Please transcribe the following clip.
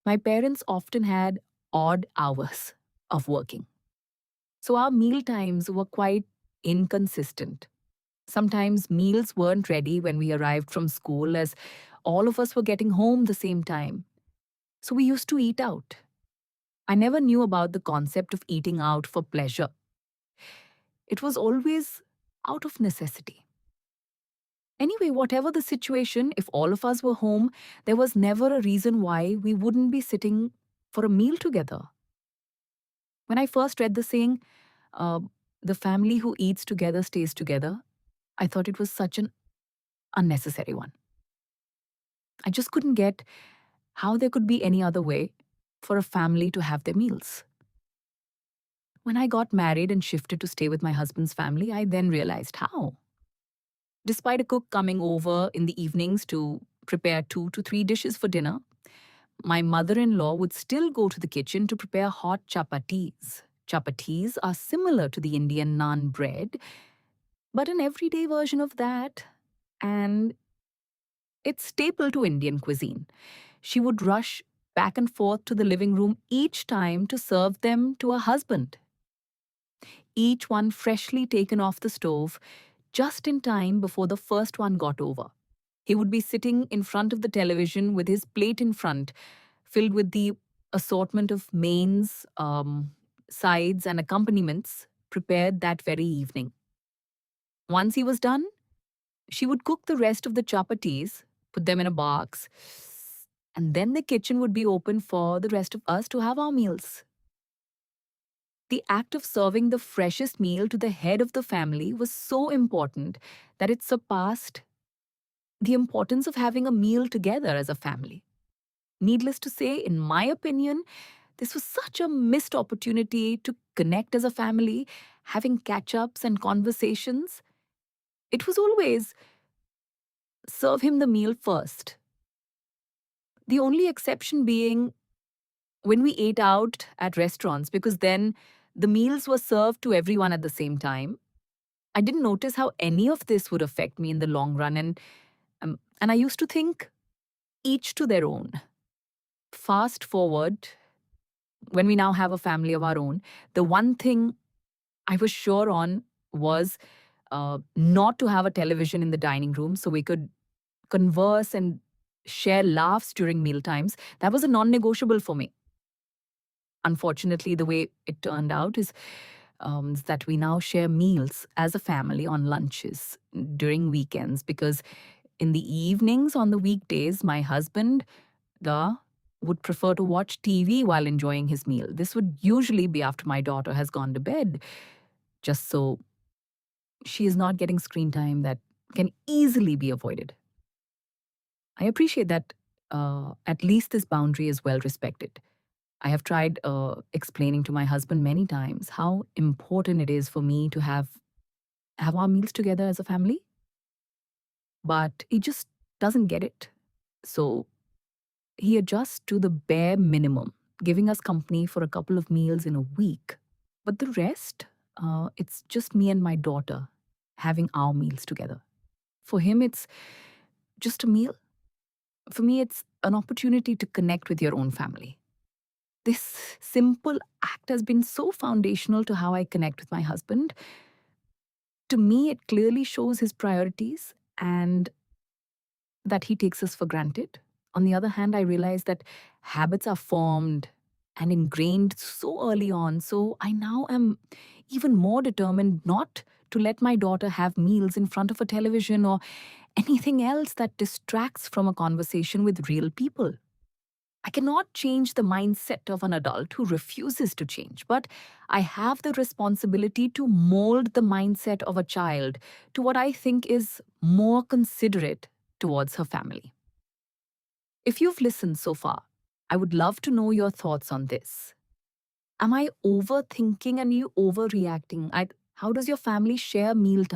My parents often had odd hours of working, so our meal times were quite inconsistent. Sometimes meals weren't ready when we arrived from school, as all of us were getting home the same time. So we used to eat out. I never knew about the concept of eating out for pleasure. It was always out of necessity. Anyway, whatever the situation, if all of us were home, there was never a reason why we wouldn't be sitting for a meal together. When I first read the saying, uh, the family who eats together stays together, I thought it was such an unnecessary one. I just couldn't get how there could be any other way for a family to have their meals. When I got married and shifted to stay with my husband's family, I then realized how. Despite a cook coming over in the evenings to prepare 2 to 3 dishes for dinner, my mother in law would still go to the kitchen to prepare hot chapatis. Chapatis are similar to the Indian naan bread, but an everyday version of that, and it's staple to Indian cuisine. She would rush back and forth to the living room each time to serve them to her husband, each one freshly taken off the stove just in time before the first one got over. He would be sitting in front of the television with his plate in front, filled with the assortment of mains, sides, and accompaniments prepared that very evening. Once he was done, she would cook the rest of the chapatis, put them in a box, and then the kitchen would be open for the rest of us to have our meals. The act of serving the freshest meal to the head of the family was so important that it surpassed the importance of having a meal together as a family. Needless to say, in my opinion, this was such a missed opportunity to connect as a family, having catch ups and conversations. It was always serve him the meal first. The only exception being when we ate out at restaurants, because then the meals were served to everyone at the same time. I didn't notice how any of this would affect me in the long run, and I used to think each to their own. Fast forward, when we now have a family of our own, the one thing I was sure on was not to have a television in the dining room so we could converse and share laughs during meal times. That was a non negotiable for me. Unfortunately, the way it turned out is that we now share meals as a family on lunches during weekends, because in the evenings on the weekdays, my husband would prefer to watch TV while enjoying his meal. This would usually be after my daughter has gone to bed, just so she is not getting screen time that can easily be avoided. I appreciate that at least this boundary is well respected. I have tried explaining to my husband many times how important it is for me to have our meals together as a family, but he just doesn't get it. So he adjusts to the bare minimum, giving us company for a couple of meals in a week. But the rest, it's just me and my daughter having our meals together. For him, it's just a meal. For me, it's an opportunity to connect with your own family. This simple act has been so foundational to how I connect with my husband. To me, it clearly shows his priorities and that he takes us for granted. On the other hand, I realize that habits are formed and ingrained so early on. So I now am even more determined not to let my daughter have meals in front of a television or anything else that distracts from a conversation with real people. I cannot change the mindset of an adult who refuses to change, but I have the responsibility to mold the mindset of a child to what I think is more considerate towards her family. If you've listened so far, I would love to know your thoughts on this. Am I overthinking and you overreacting? How does your family share mealtime?